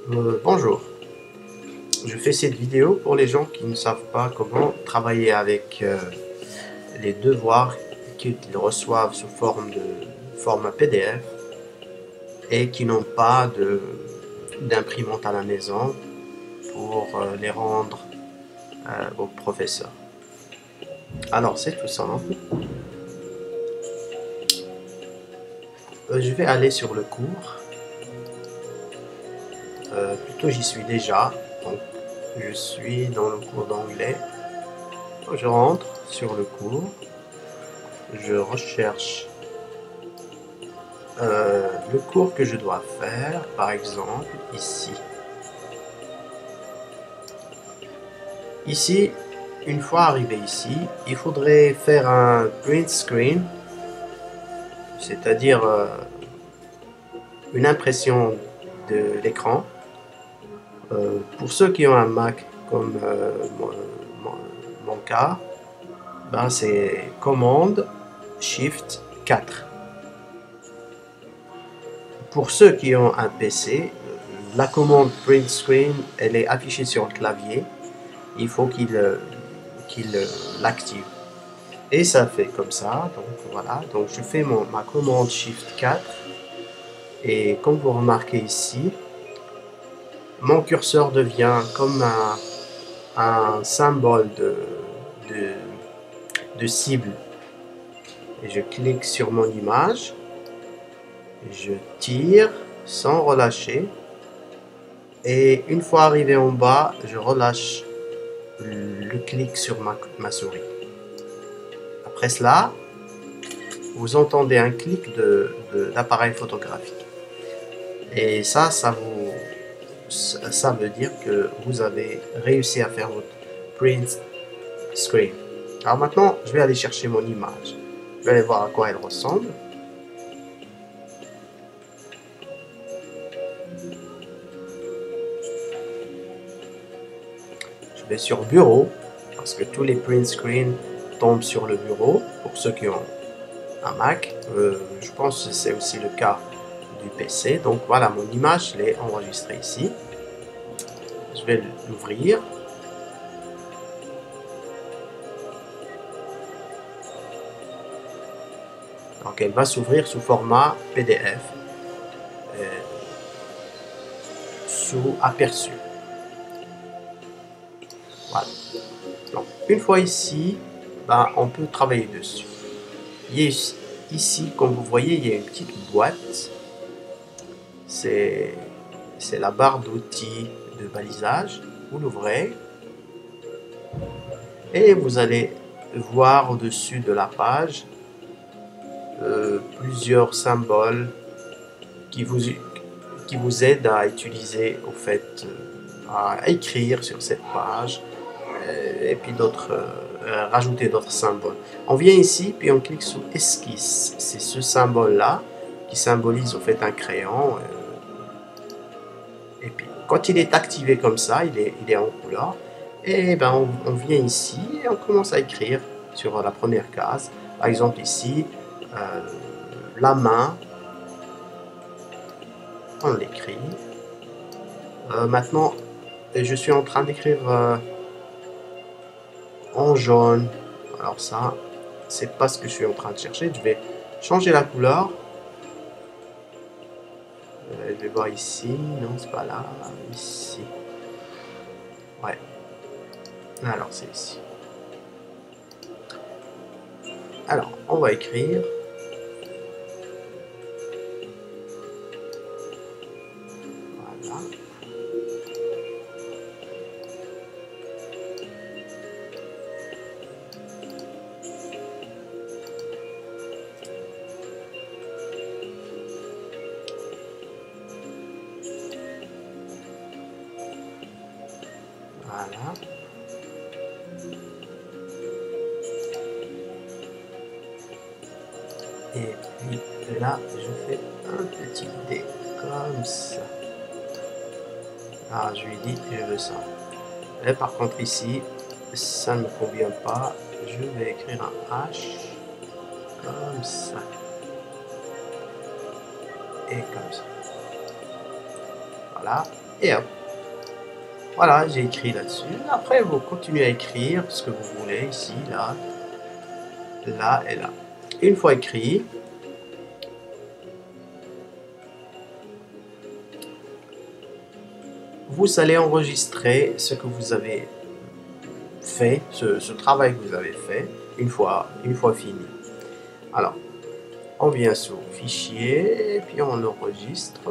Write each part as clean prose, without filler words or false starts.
Bonjour, je fais cette vidéo pour les gens qui ne savent pas comment travailler avec les devoirs qu'ils reçoivent sous forme de format PDF et qui n'ont pas d'imprimante à la maison pour les rendre aux professeurs. Alors c'est tout simple. Je vais aller sur le cours. Plutôt j'y suis déjà. Donc je suis dans le cours d'anglais. Je rentre sur le cours. Je recherche le cours que je dois faire, par exemple, ici. Ici, une fois arrivé ici, il faudrait faire un print screen, c'est-à-dire une impression de l'écran. Pour ceux qui ont un Mac comme mon cas, ben c'est commande Shift 4. Pour ceux qui ont un PC, la commande print screen, elle est affichée sur le clavier. Il faut qu'il l'active. Et ça fait comme ça. Donc voilà. Donc je fais ma commande Shift 4. Et comme vous remarquez ici, mon curseur devient comme un symbole de, de cible. Et je clique sur mon image. Je tire sans relâcher. Et une fois arrivé en bas, je relâche le clic sur ma souris. Après cela, vous entendez un clic d'appareil photographique. Et ça veut dire que vous avez réussi à faire votre print screen. Alors maintenant, je vais aller chercher mon image. Je vais aller voir à quoi elle ressemble. Je vais sur bureau, parce que tous les print screens tombent sur le bureau, pour ceux qui ont un Mac. Je pense que c'est aussi le cas du PC. Donc voilà, mon image, je l'ai enregistrée ici. Je vais l'ouvrir. Donc elle va s'ouvrir sous format PDF, sous aperçu. Voilà. Donc une fois ici, ben, on peut travailler dessus. Ici, comme vous voyez, il y a une petite boîte. C'est la barre d'outils de balisage. Vous l'ouvrez et vous allez voir au-dessus de la page plusieurs symboles qui vous aident à utiliser, au fait, à écrire sur cette page et puis rajouter d'autres symboles. On vient ici puis on clique sur esquisse. C'est ce symbole là qui symbolise au fait un crayon. Et puis quand il est activé comme ça, il est en couleur. Et ben on vient ici et on commence à écrire sur la première case. Par exemple ici, la main, on l'écrit. Maintenant, je suis en train d'écrire en jaune. Alors ça, c'est pas ce que je suis en train de chercher. Je vais changer la couleur. Je vais voir ici. Non, c'est pas là. Ici. Ouais. Alors, c'est ici. Alors, on va écrire. Voilà. Voilà. Et puis là, je fais un petit dé comme ça. Ah, je lui dis, je veux ça. Et par contre ici, ça ne me convient pas. Je vais écrire un H comme ça. Et comme ça. Voilà. Et hop. Voilà, j'ai écrit là-dessus. Après, vous continuez à écrire ce que vous voulez ici, là, là et là. Une fois écrit, vous allez enregistrer ce que vous avez fait, ce travail que vous avez fait, une fois fini. Alors, on vient sur Fichier, et puis on enregistre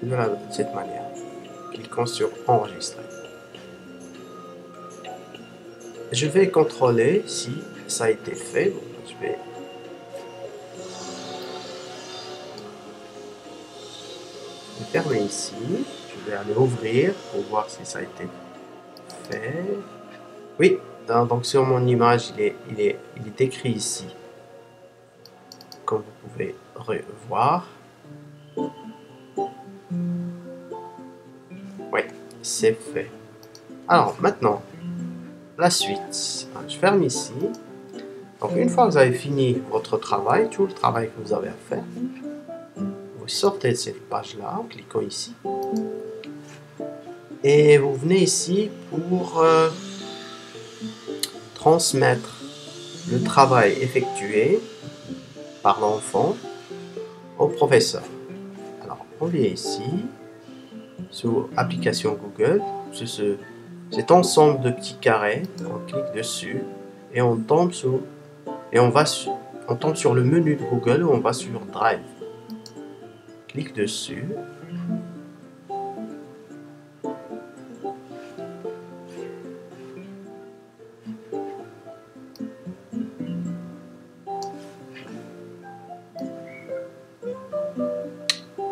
de cette manière. Cliquons sur Enregistrer. Je vais contrôler si ça a été fait. Bon, je vais fermer ici. Je vais aller ouvrir pour voir si ça a été fait. Oui, donc sur mon image, il est écrit ici. Comme vous pouvez revoir. Oui, c'est fait. Alors maintenant, la suite. Je ferme ici. Donc une fois que vous avez fini votre travail, tout le travail que vous avez à faire, vous sortez de cette page-là en cliquant ici. Et vous venez ici pour transmettre le travail effectué par l'enfant au professeur. Alors on vient ici, sur Application Google, cet ensemble de petits carrés, on clique dessus et on tombe sur le menu de Google où on va sur Drive. Clique dessus.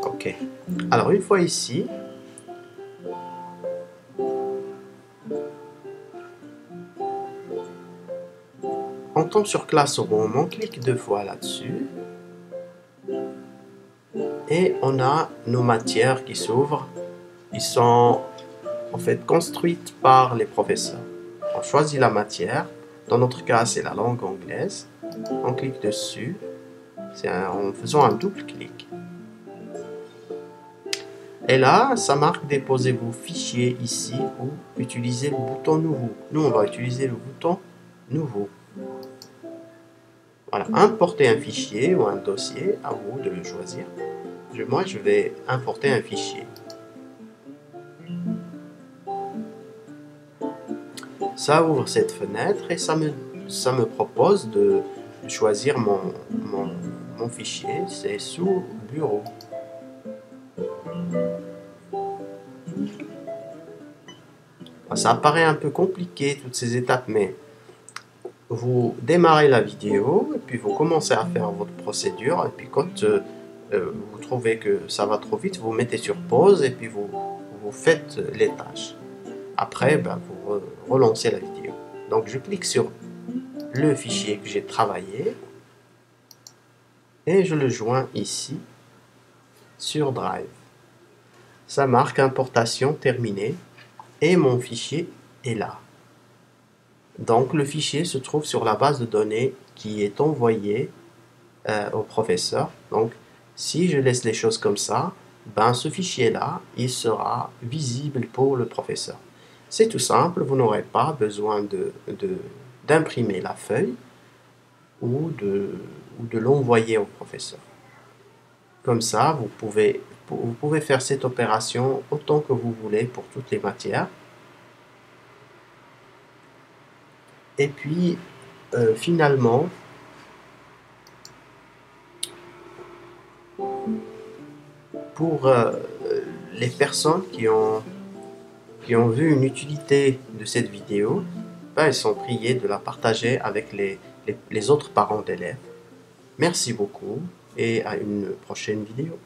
Ok. Alors une fois ici, on tombe sur Classroom, on clique 2 fois là-dessus et on a nos matières qui s'ouvrent. Ils sont en fait construites par les professeurs. On choisit la matière, dans notre cas c'est la langue anglaise, on clique dessus, en faisant un double clic. Et là, ça marque déposer vos fichiers ici ou utiliser le bouton nouveau. Nous, on va utiliser le bouton nouveau. Voilà, importer un fichier ou un dossier, à vous de le choisir. Moi, je vais importer un fichier. Ça ouvre cette fenêtre et ça me propose de choisir mon fichier. C'est sous Bureau. Ça apparaît un peu compliqué, toutes ces étapes, mais vous démarrez la vidéo et puis vous commencez à faire votre procédure et puis quand vous trouvez que ça va trop vite, vous mettez sur pause et puis vous faites les tâches. Après, vous relancez la vidéo. Donc je clique sur le fichier que j'ai travaillé et je le joins ici sur Drive. Ça marque importation terminée et mon fichier est là. Donc le fichier se trouve sur la base de données qui est envoyée au professeur. Donc si je laisse les choses comme ça, ce fichier-là, il sera visible pour le professeur. C'est tout simple, vous n'aurez pas besoin d'imprimer la feuille ou de l'envoyer au professeur. Comme ça, vous pouvez faire cette opération autant que vous voulez pour toutes les matières. Et puis, finalement, pour les personnes qui ont vu une utilité de cette vidéo, elles sont priées de la partager avec les autres parents d'élèves. Merci beaucoup et à une prochaine vidéo.